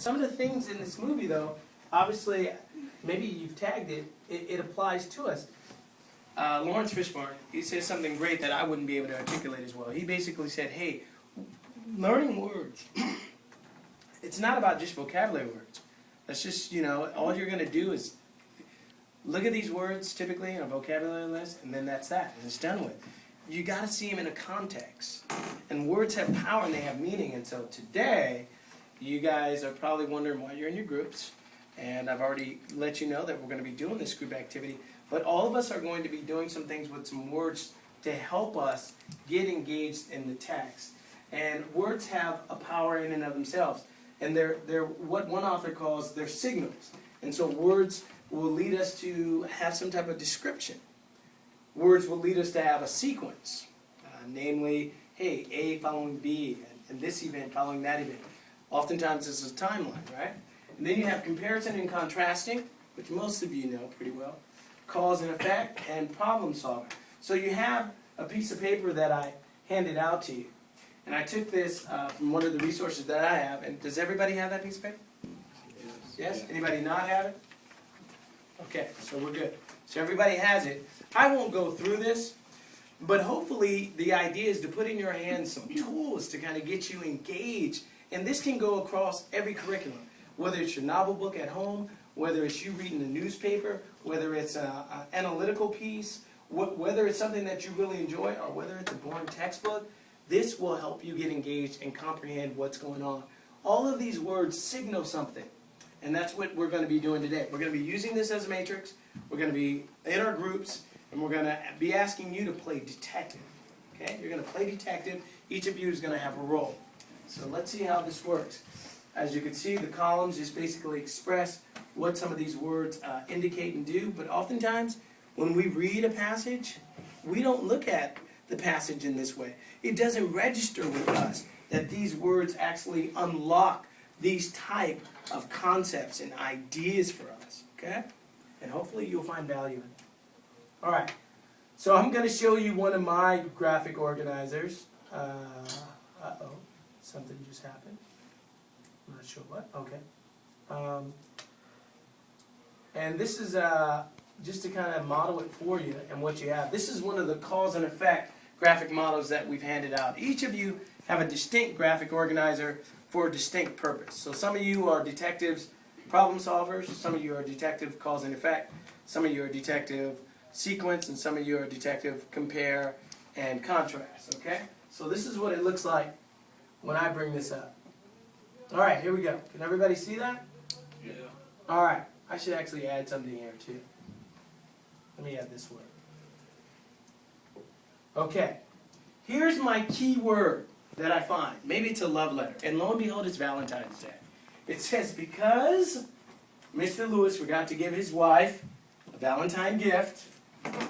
some of the things in this movie, though, obviously, maybe you've tagged it, it applies to us. Lawrence Fishburne, he says something great that I wouldn't be able to articulate as well. He basically said, hey, learning words, it's not about just vocabulary words. That's just, you know, all you're going to do is look at these words typically in a vocabulary list, and then that's that, and it's done with. You got to see them in a context. And words have power and they have meaning. And so today, you guys are probably wondering why you're in your groups. And I've already let you know that we're going to be doing this group activity. But all of us are going to be doing some things with some words to help us get engaged in the text. And words have a power in and of themselves. And they're what one author calls their signals. And so words will lead us to have some type of description. Words will lead us to have a sequence. Namely, hey, A following B, and this event following that event. Oftentimes this is a timeline, right? And then you have comparison and contrasting, which most of you know pretty well. Cause and effect, and problem solving. So you have a piece of paper that I handed out to you. And I took this from one of the resources that I have. And does everybody have that piece of paper? Yes? Anybody not have it? Okay, so we're good. So everybody has it. I won't go through this, but hopefully the idea is to put in your hands some tools to kind of get you engaged. And this can go across every curriculum, whether it's your novel book at home, whether it's you reading the newspaper, whether it's an analytical piece, whether it's something that you really enjoy, or whether it's a boring textbook. This will help you get engaged and comprehend what's going on. All of these words signal something. And that's what we're going to be doing today. We're going to be using this as a matrix. We're going to be in our groups, and we're going to be asking you to play detective. Okay? You're going to play detective. Each of you is going to have a role. So let's see how this works. As you can see, the columns just basically express what some of these words indicate and do. But oftentimes, when we read a passage, we don't look at the passage in this way. It doesn't register with us that these words actually unlock these type of concepts and ideas for us, okay? And hopefully you'll find value in it. All right, so I'm going to show you one of my graphic organizers. Uh-oh, something just happened. I'm not sure what. Okay. And this is just to kind of model it for you and what you have. This is one of the cause and effect graphic models that we've handed out. Each of you have a distinct graphic organizer for a distinct purpose. So some of you are detectives, problem solvers. Some of you are detective cause and effect. Some of you are detective sequence, and some of you are detective compare and contrast. Okay? So this is what it looks like when I bring this up. All right, here we go. Can everybody see that? Yeah. All right. I should actually add something here too. Let me add this word. Okay. Here's my key word that I find. Maybe it's a love letter. And lo and behold, it's Valentine's Day. It says, because Mr. Lewis forgot to give his wife a Valentine gift,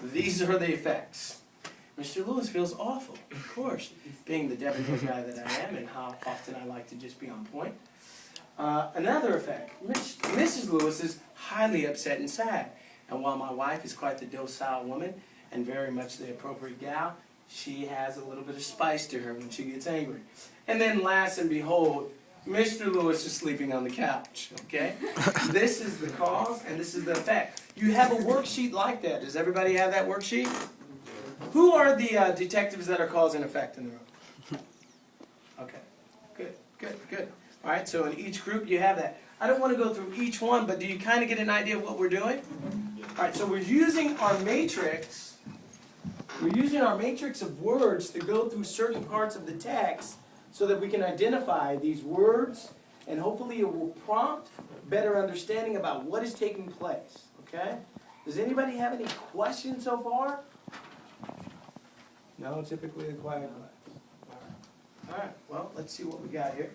these are the effects. Mr. Lewis feels awful, of course, being the debonair guy that I am and how often I like to just be on point. Another effect, Mrs. Lewis is highly upset and sad. And while my wife is quite the docile woman and very much the appropriate gal, she has a little bit of spice to her when she gets angry. And then last and behold, Mr. Lewis is sleeping on the couch. Okay? This is the cause and this is the effect. You have a worksheet like that. Does everybody have that worksheet? Who are the detectives that are cause and effect in the room? Okay. Good, good, good. All right, so in each group you have that. I don't want to go through each one, but do you kind of get an idea of what we're doing? All right, so we're using our matrix. We're using our matrix of words to go through certain parts of the text so that we can identify these words, and hopefully it will prompt better understanding about what is taking place. Okay? Does anybody have any questions so far? No, typically the quiet class. All right, well, let's see what we got here.